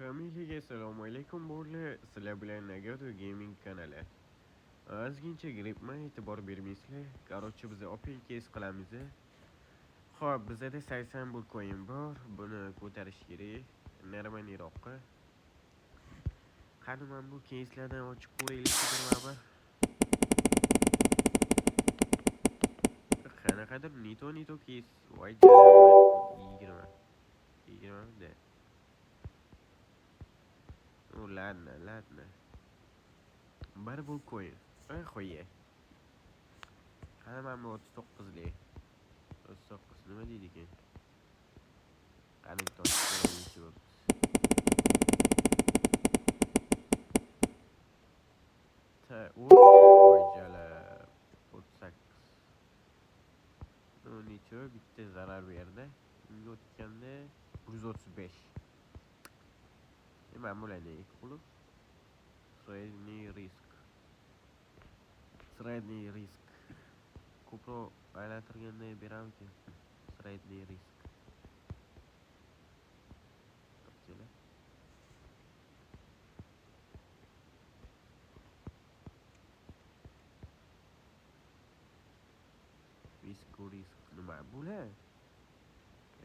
Hammaga assalomu alaykum bo'ldi. Sizlar bilan Nagado Gaming kanali. Ozgincha gripman, e'tibor bermaysizlar. Qarochi biz OPKS qilamiz. Xo'p, bizda 80 bu coin bor. Buni ko'tarish kerak. Narmaniroqqa. Qani men bu keyslardan ochib ko'raylik baribir. Qanaqadir nito keys. Voy jalami 20 da. Ladna. Bir bu coin. Qo'y. Qani men bu 39lik. 39 nima deydi ekan? Qani toshib voy jalab 38. Necha bitta zarar berdi. Unga o'tganda 135. Nima bo'ladi qilib? Sredniy risk. Ko'proq aylantirganda beramiz. Sredniy risk. Visco risk nima bo'ladi?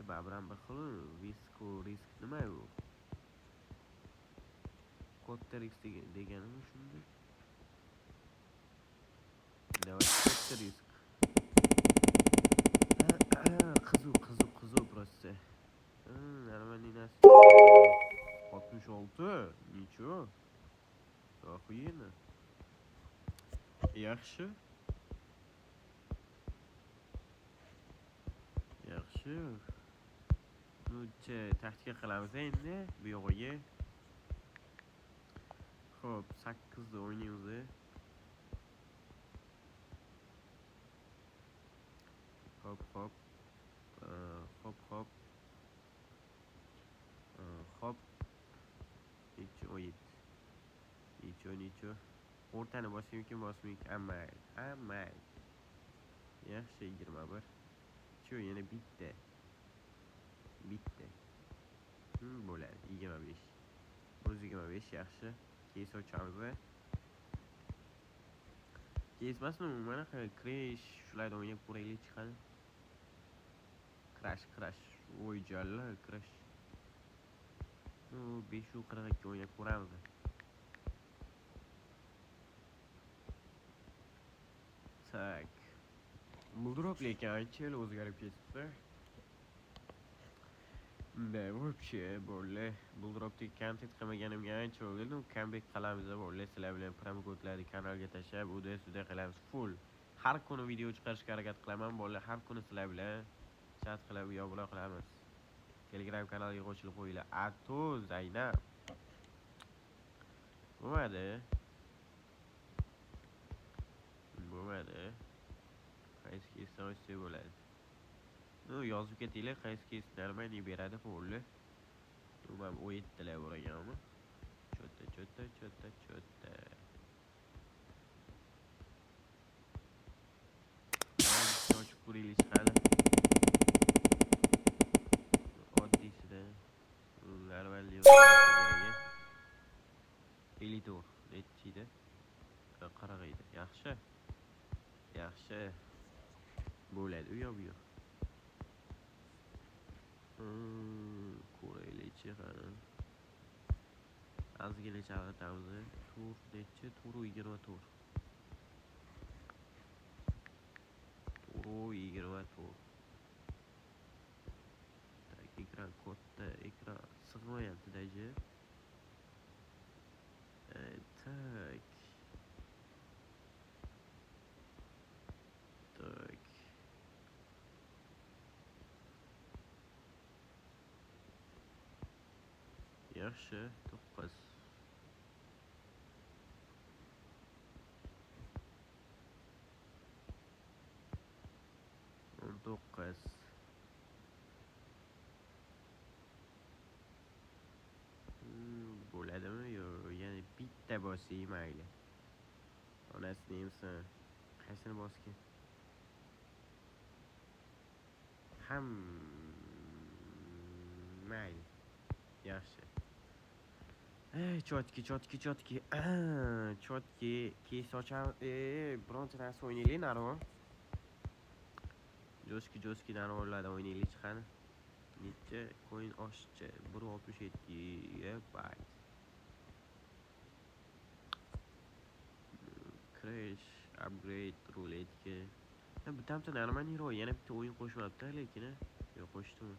Babram bir xil Visco risk nima u? Katta risk deganimi shunda? Katta risk. Qiziq просто. Nормально. 66. Ничего. Охуенно. Yaxshi. Taktika qilamiz endi bu yo'g'iga. Xo'p, 8 da o'ynaymiz. Hop. Hop. Necha. O'rtani bosmaymikin. Ammay. Yaxshi 21. Shu yana bitta. Bo'ladi 25. 125 yaxshi. Keys ochamiz. Keys emasmi? Mana crash shulardan o'ynab ko'raylik chiqadi. Crash. Voy jalla crash. 542 o'ynab ko'ramiz. Tak. Buldrop lekin ancha o'zgarib ketibdi. Вообще bo'ldi. Buldropda kontent qilmaganimga ancha bo'ldi. Comeback qilamiz bo'ldi. Sizlar bilan promo-kodlarni kanalga tashlab, uda qilamiz full. Har kuni video chiqarishga harakat qilaman bo'ldi. Har kuni sizlar bilan chat qilib, yo'qlar qilamiz. Telegram kanaliga qo'shilib qo'yinglar. Ato Zaynab. Bo'lmadi. Qaysi keysdan ochsa bo'ladi. Yozib ketinglar, qaysi keys normalniy beradi bo'ldi. Men o'yitdilar o'raganmi? Cho'tta. Ochib ko'raylik chiqadi. Oddiysida. Normalniy beradi. Elitor nechida? 40 edi. Yaxshi. Bo'ladi u yo'q. Ko'raylik chiqadi. Ozgina chalg'itamiz. Tur necha? Tur 24. Tak, ekran katta, ekran sig'mayapti daji. Tak. Yaxshi, 9. Bo'ladimi? Yo'q, yana bitta bosing mayli. Onasini emsan. Qaysini bosgan? Mayli. Yaxshi. Chotki, chotki, chotki. Chotki. Keys ocham. Bironta narsa o'ynaylik narvo. Jo'ski narvolarda o'ynaylik qani. Necha coin oshchi? 1.67 bay. Crash, upgrade, ruletka. Bitamta normal hero, yana bitta o'yin qo'shmabdi lekin. Yo'q, qo'shdimi?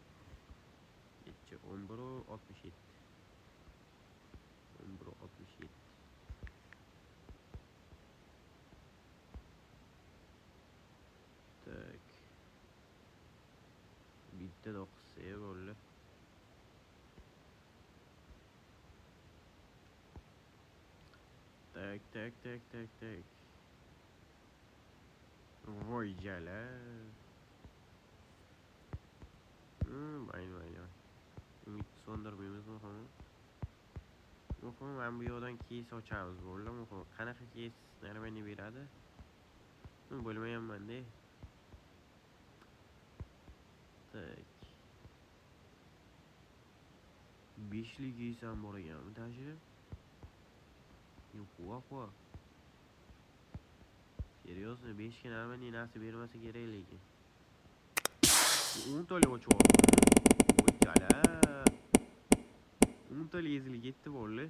Necha? 11.67. 11.67. Tak. Bitta da o'qisa bo'ldi. Tak. Voy jala. Mayli. Umid so'ndirmaymiz muhimi. Muhimi mana bu yoqdan keys ochamiz bo'ldi. Muhimi qanaqa keys narmani beradi? Bo'lmayapman-da. Tak. 5lik keys ham bor ekanmi tashi? Yo'q. Серьезно, 5 ga narmani nasib bermasa kerak lekin. 10 talik ochib oldim. Voy jala. 10 talik ezilib ketdi bo'ldi.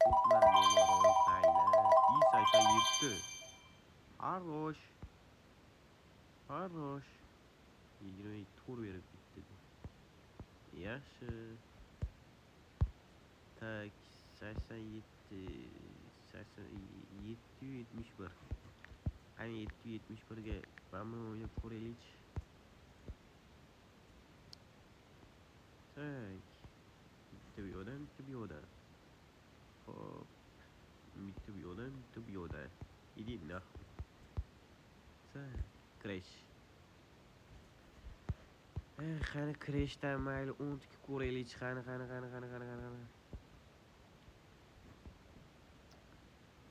O'tman memor sayla. 87. Хорош. 20 tur berib ketdi. Yaxshi. Tak, 771. Qani 771 ga mana buni o'ynab ko'raylik. Tak. Bitta bu yoqdan. Hop. Bitta bu yoqdan. Иди нахуй. Так, crash. Qani crashdan mayli 10 tikib ko'raylik. Qani.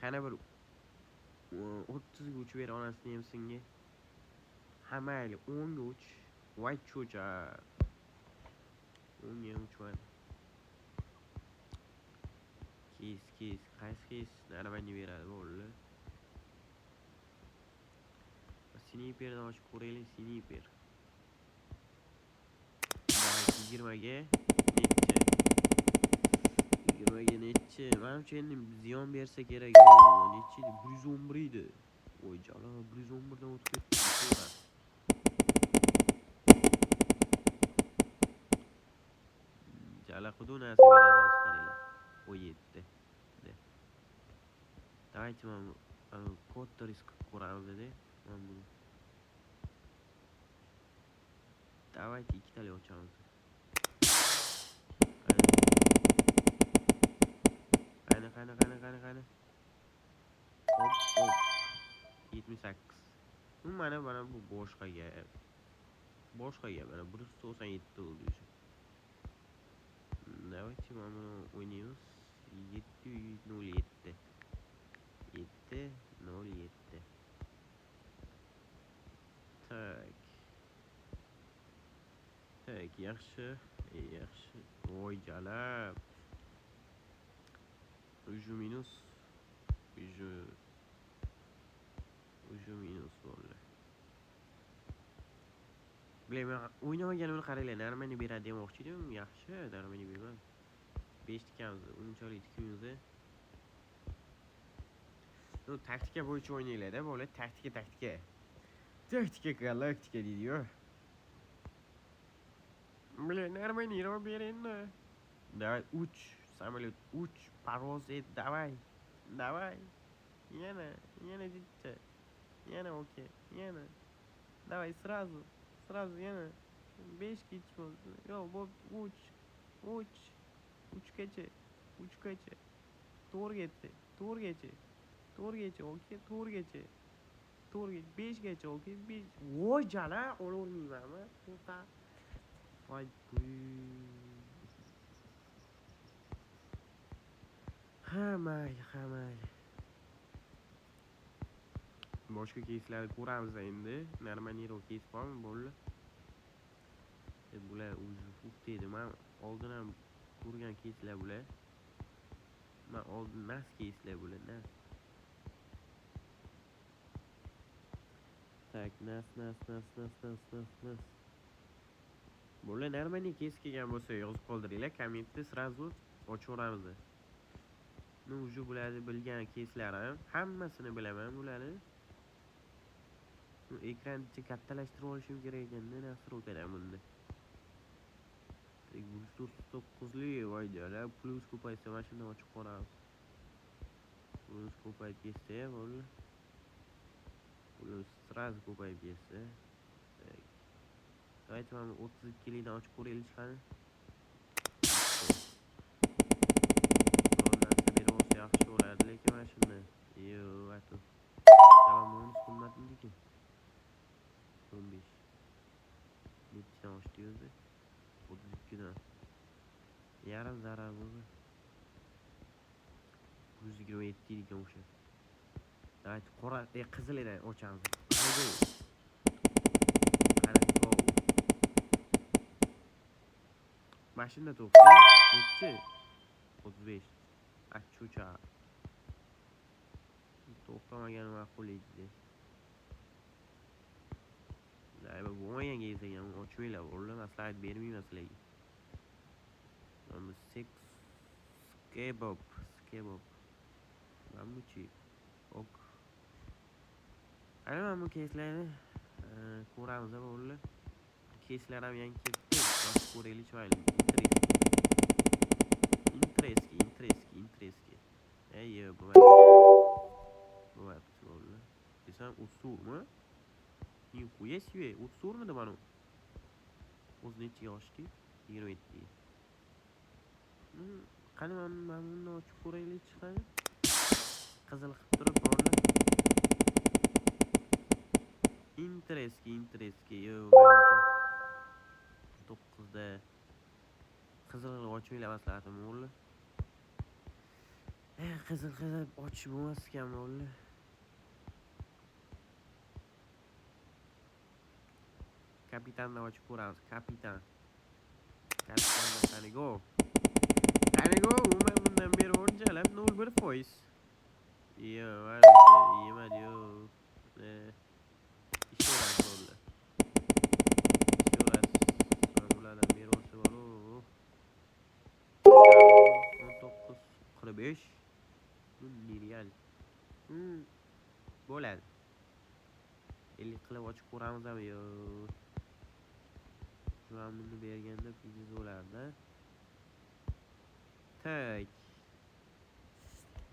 Qani bir 30 ga uch ber onasini ham senga. Ha mayli 10 ga uch. Voy cho'cha. 10 ga uchman. Keys. Qaysi keys narmani beradi bo'ldi. Sniperdan ochib ko'raylik, sniper. 20 ga necha? Menimcha endi ziyon bersa kerak. Necha edi? 111 edi. Voy jala, 111 dan o'tib ketdi. Jala qudu narsa beradi hozir qaranglar. 17. Давайте mana kodda risk ko'ramiz-da. Mana buni. Давайте ikkitali ochamiz. Qani. Hop. 78. Mana bu boshqa gap. Mana 197 oldu уже. Давайте mana buni o'ynaymiz. 707. 707. Tak, yaxshi. Voy jala. Uju minus bo'ldi. Bilaman, o'ynamaganimni qaranglar. Narmani beradi demoqchi edim. Yaxshi, narmani bermadi. 5 tikamiz, unchalik tikimiz. Taktika bo'yicha o'ynaylar-da, bo'ladi. Taktika galaktika deydi-yu. Нормально, берем. Давай, самолет, паровоз, давай. Yana bitta. Yana okey. Давай, сразу, yana. 5 kich bo'ldi. Yo'q, bu 3gacha. 4gacha, okey, 4gacha, 5gacha, okey, 5. Voy jala, olavermaymanmi? To'xta. Voy mayli. Boshqa keyslarni ko'ramiz endi. Narmaniro keys bormi? Bo'ldi. Bular o'zi deydi. Men oldin ham ko'rgan keyslar bular. man oldin nas keyslar bular nas. Tak nas. Bular nормальный keys kelgan bo'lsa yozib qoldiringlar kommentda сразу ochaveramiz. Men уже bularni bilgan keyslarim hammasini bilaman bularni. Ekranni kattalashtirib olishim kerak ekanda nastroykadan bunda. Bu 909lik voydalar plus ko'paysa mana shundan ochib qolamiz. Plus ko'payib ketsa bo'ldi. Plus сразу ko'payib ketsa. Давайте mana 32likdan ochib ko'raylik qani. Yaxshi bo'ladi lekin mana shunda. Atu. Salom bonus qilmadimki. 15. Nechidan ochdi o'zi? 32dan. Yarim zarar bo'ldi. 127 ekan o'sha. Давайте qora qizilidan ochamiz. Qanaqa? Mashina to'xta. Nechi? 35. Achucha. To'xtamagan ma'qul edi. Layba bo'lmagan ekan, ochmaylar, o'rlar maslahat bermayman sizlarga. Number 6 kebab. Mamuchi. Ok. Ana mana bu keyslarni ko'ramiz o'rlar. Keyslar ham yangi ketdi. Bosib ko'raylik mayli. Intereski. Ey, bu o'rlar. Desam usurmi? Nихуя себе, usurmidi mana? O'zi necha yoshdi? 27. Qani mana buni ochib ko'raylik chiqadi. Qizil qilib turib o'rlar. Intereski. Yo, menimcha 9da qizilni ochmaylar maslahatim o'rlar. Qizil ochib bo'lmas ekan o'rlar. Kapitanni ochib ko'ramiz. Kapitan qanigo. Umuman bundan beri o'rjalab 0.1%. Yo, valisi yemadi yo. İşoras oldu. Bulardan beri olsa var o. 19.45. Real. Bo'ladi. 50 qilib ochib ko'ramiz ham yo. Şu an bunu berganda pizza bo'lardi. Tak.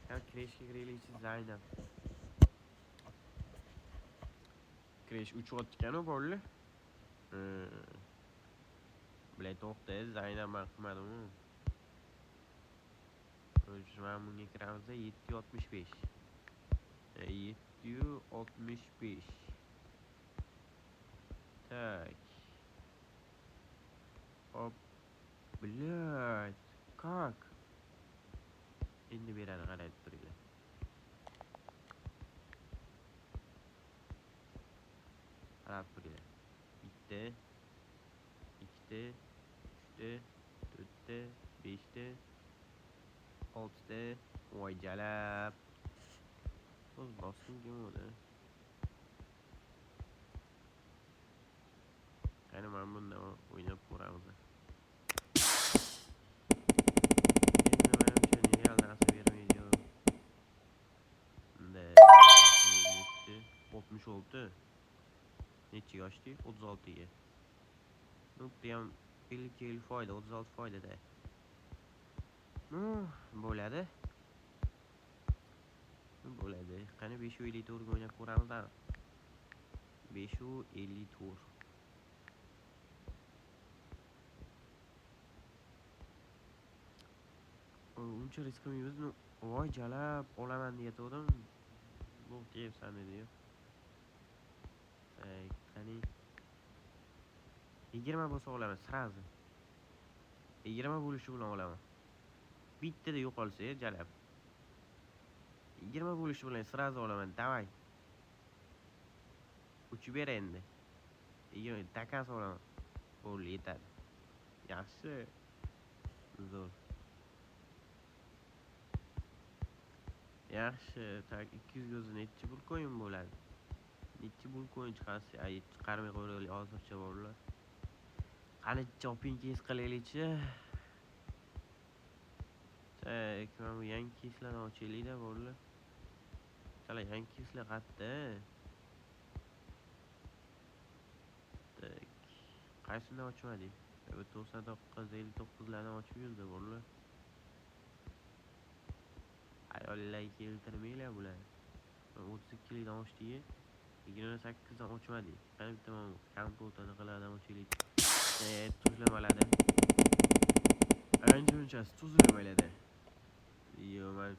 Ham kreshga kiraylik Zaynab. Kresh uchayotganu bo'ldi. Bilay to'xta, Zaynab men qilmadimmi? Mana bunga kiramizda 765. 765. Так. Оп. Блядь. Как? Endi beradi qarayib turinglar. Qarab turinglar. Bitta, ikkita, uchta, to'rtta, beshta, oltita. Voy jalab. O'z bosdim kim o'zi? Qani men bunda o'ynab ko'ramiz. Endi menimcha real narsa bermaydi. Unda 66. Necha yoshdi? 36 ga. Ну, прям 50 foyda, 36 foydada. Bo'ladi. Qani 550 to'rga o'ynab ko'ramiz. 550 to'r. Uncha risk qilmaymiz. Voy jalab olaman deyotgandim. Bu keyfsan dedi. Qani 20 bo'lsa olaman, сразу. 20 bo'lishi bilan olaman. Bittada yo'qolsa jalab. 20 bo'lishi bilan сразу olaman. Davay. Uchib ber endi. 20 takas olaman. Bo'ldi, yetadi. Yaxshi. Zo'r. yaxshi. Tak 200 ga nechi pul coin bo'ladi? Nechi pul coin chiqarsa, chiqarmay qo'yaylik hozircha bolalar. Qani shoppingingiz qilaylikchi. Tak, mana bu yangi keyslarni ochaylik-da bolalar. Chala yangi keyslar qayerda? Tak, qaysini ochmadik? 99 larni ochib yurdi bolalar. Ayollar keltirmanglar bular. 32 likdan ochdik, 28 dan ochmadik. Qani bitta kompyuterni qiladan ochaylik. Tuzlamalarda. Ancha unchasi tuzlamalarda. Yo, men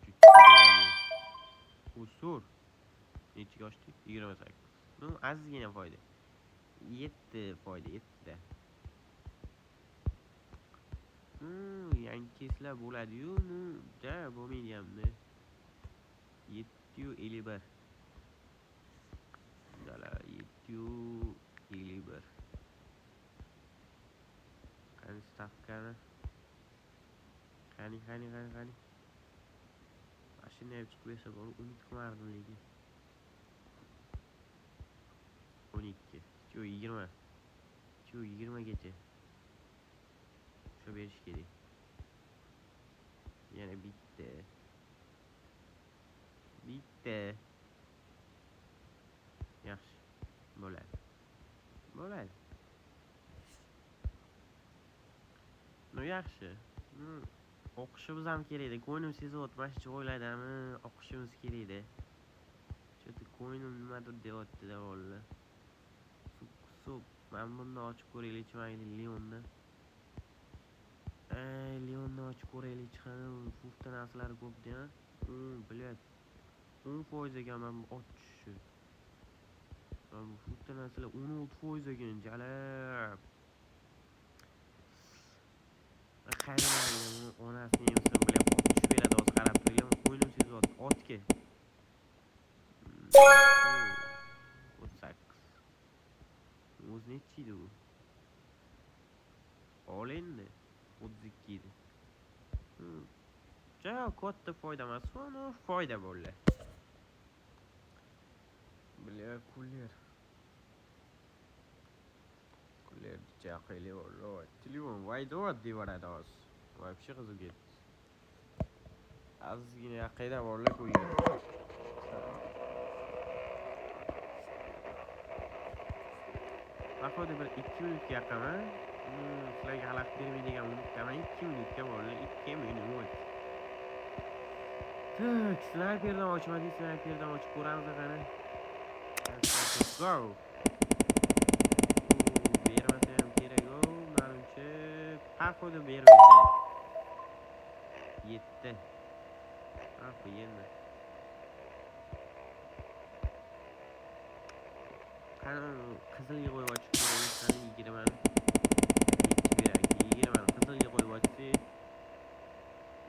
Usur. Nechiga ochdik? 28. Nu, ozgina foyda. 7 foyda, 7 da. Yangi keyslar bo'ladi-yu, da bo'lmaydi-hamda. 751. Dala 751. Qani stavkani? Qani. Mashina ham chiqib bersa bo'lib, umid qilmardim lekin. 12. 20. 20 gacha. Shu berish kerak. Yana bitta. Yaxshi. Bo'ladi. No yaxshi. O'qishimiz ham kerak-da. Ko'nglim sezyapti, mana shu joylardami o'qishimiz kerak-da. Chunki ko'nglim nimadir deyapti-da bolalar. Suq. Men buni ochib ko'raylikchi, mayli Leonni. Leonni ochib ko'raylikchi, qani fufta narsalar ko'p-da. Bilyat. 10% ekan men ochishi. Men fufta narsalar 16% ekan, jalab. Qayerdan onasini yemsin bilib otish beradi, o'z qarab turgan qo'ynim sezyapti. Otga. 38. O'zi nechi edi u? Ol endi. 32 edi. Ja, katta foyda emas, uni foyda bo'ldi. Bilar kullar. Kullar jaqayli bo'ldi. Telefon voydot devoradi hozir. Вообще qizib ketdi. Azgina yaqayda borlar qo'ygan. Vaqtida bir 2 minutga yaqin, sizlarga xalaqit bermaydigan unutkaman 2 minutga borlar, 2 minut. Tak, sniperdan ochmadik, sniperdan ochib ko'ramiz qani. Go. Bermasa ham kerak-ku, menimcha vaqtida bermaydi. 7. Qo'yindi. Qani qizilga qo'yib ochib ko'raylik, qani 20. Nechi berak? 20 qizilga qo'yib ochsak.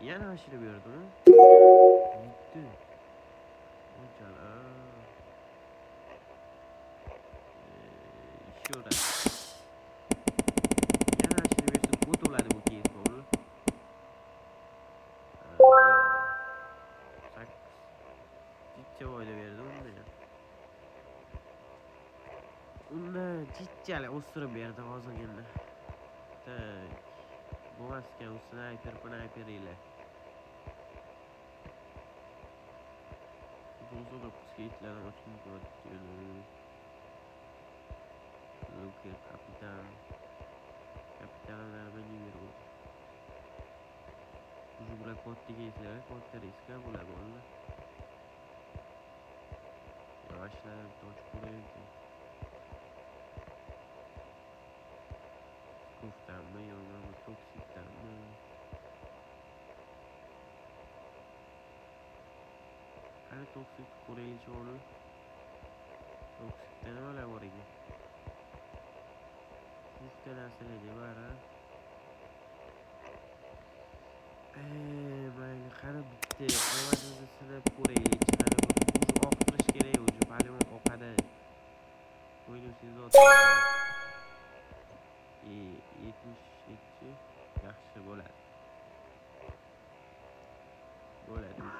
Yana oshirib berdimi? 7. O'chala. Еще раз. Yana oshirib bersa o'toladi bu keys bo'ldi. 8. Jicha o'yda berdi unda. Unda jichali o'stirib berdi hozirgina. Tak. Bo'lmas ekan, u sniper ila. Bunsoda skeytlardan ochib ko'rdi. Luke kapitan. Kapitanlar meni yurdi. Uju bular katta keyslar, katta risklar bular bolalar. Yavaşlar ochib ko'raylik. Kuftanmi, yo'qmi, toksikdanmi? Qani toksik ko'raylik o'g'lim. Toksikda nimalar bor ekan? Kufta narsalarga bari. Mayli, qani bitta ovozingizni sinab ko'raylik. Qani uju oqtirish kerak, uju palon oqadi. Qo'ydim sezyapti. 77 yaxshi bo'ladi.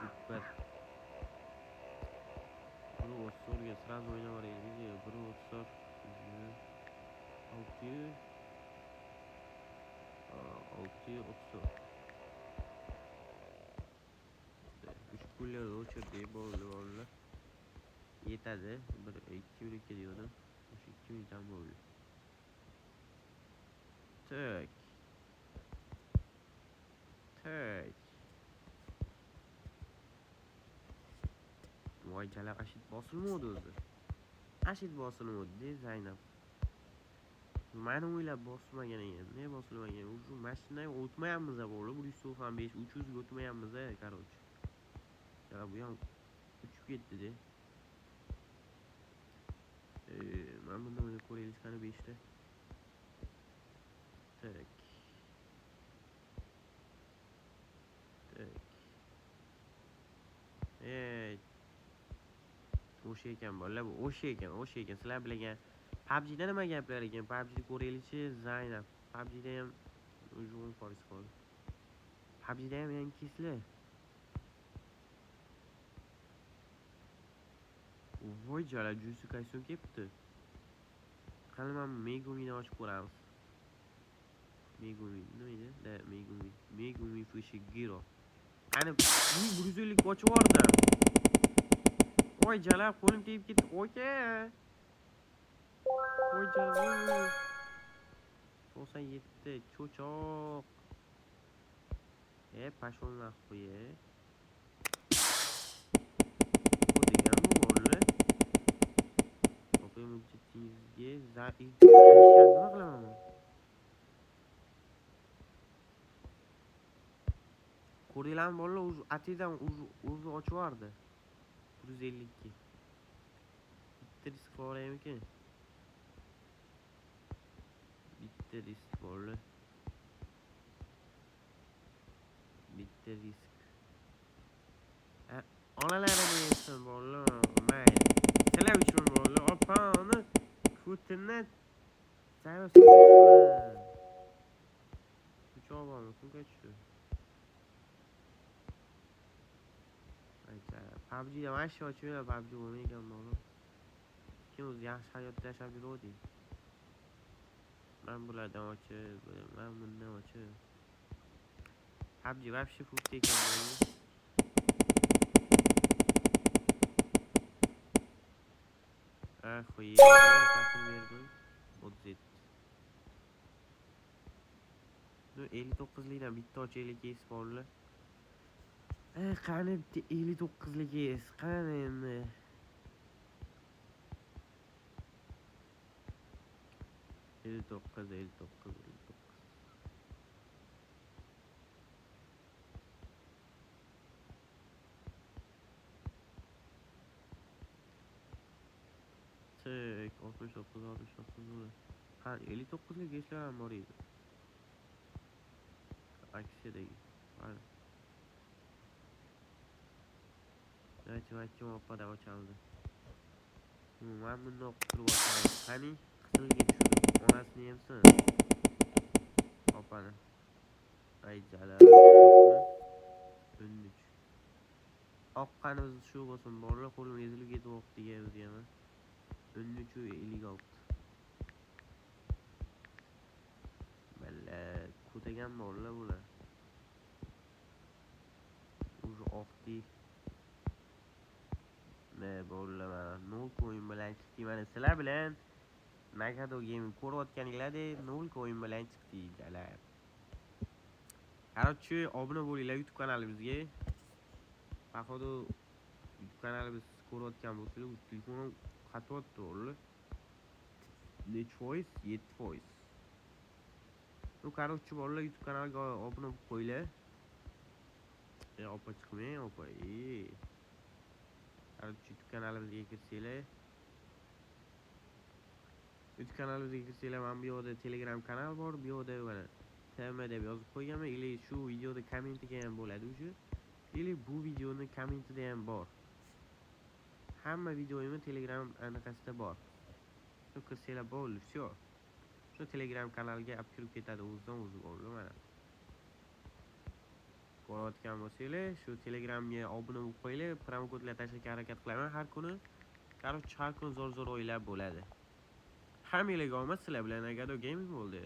Super. So'rga sразу o'ynaveraylik. 1.34 600 634. 3 pullarni o'chirdik, bo'ldi. Yetadi. 2 minutga diyordim. O'sha 2 minut ham bo'ldi. Tak. Voy chala ashit bosilmadi o'zi. Ashit bosilmadi Zaynab. Meni o'ylab bosmagan ekan. Ne bosilmagan? Shu mashina o'tmayapmiz bo'ldi. 195 300 ga o'tmayapmiz, короче. Ya bu ham uchib ketdi-da. Men bundan o'ylab ko'raylik qani 5 ta. Tak. O'sha ekan bolalar, bu o'sha ekan. Sizlar bilagan PUBG'da nima gaplar ekan? PUBG'ni ko'raylikchi Zaynab. PUBG'da ham o'zi 10% qoldi. PUBG'da ham yankislar. Voy jala, juicy kostyum kepti. Qani men Megumi ochib ko'ramiz. Megumi nima edi? Da Megumi Fushiguro. Qani 150 ochib yubordim. Voy jala, qo'lim tegib ketdi. Oka. Voy jala. 97 cho'choq. Pashon nahvoy. Bu degan bu o'g'li. Topay muddatingizga zaif nima qilaman? Ko'ringlarmi bolalar, o'zi atidan o'zi ochib yubordi. 152. Bitta risk boraymikin? Bitta risk bolalar. Bitta risk. Onalarini yesin bolalar. Mayli. Sizlar uchun bolalar. Opani kutini sayyorsin. Uchoq bormi? Kimga tushdi? PUBG'da mana shu ochib, PUBG bo'lmaygan bolalar. Kim o'zi yaxshi hayotda yashab yuradi? Men bulardan ochib, men bundan ochib. PUBG вообще fufta ekan bolalar. Qo'yib, pasini berdim. 37. Nu 59 likdan bitta ochaylik es bolalar. Qani bitta 59 lik es. Qani endi. 59. Tek 69. Ha 59 lik eslar ham bor edi. Aksiyadagi. Mana. Aytib oppada ochamiz. Men buni o'qib o'tiraman. Qani qizilga tushirib, onasini yemsin. Opani. Ay jala. 13. Oqqanimiz shu bo'lsin, bolalar qo'lim ezilib ketib o'qdi o'zi ham. 13 56. Balla ko'tagan bolalar bular. O'zi oqdi. Ne bolalar mana 0 o'yin bilan chiqdi. Mana sizlar bilan Nagado Gaming ko'rayotganinglardek 0 o'yin bilan chiqdi jala. Короче, obuna bo'linglar YouTube kanalimizga. Походу YouTube kanalimiz ko'rayotgan bo'lsangiz, telefonim xatotdi o'g'li. Nech foiz? 7%. Nu короче, bolalar YouTube kanaliga obuna bo'lib qo'yinglar. Opa chiqmang, opa. YouTube kanalimizga kirsanglar. YouTube kanalimizga kirsanglar, mana bu yerda Telegram kanal bor, bu yerda mana TM deb yozib qo'yganman. Ili shu videoda kommentiga ham bo'ladi o'sha. Ili bu videoning kommentida ham bor. Hamma videoyimni Telegram anaqasida bor. Shu kirsanglar bo'ldi, всё. Shu Telegram kanaliga olib kirib ketadi o'zidan o'zi bo'ldi mana. Ko'rayotgan bo'lsanglar, shu Telegramga obuna bo'lib qo'yinglar. Promo kodlar tashlashga harakat qilaman har kuni. Короче, har kun zo'r o'ylab bo'ladi. Hammalarga omad, sizlar bilan Agado Gaming bo'ldi.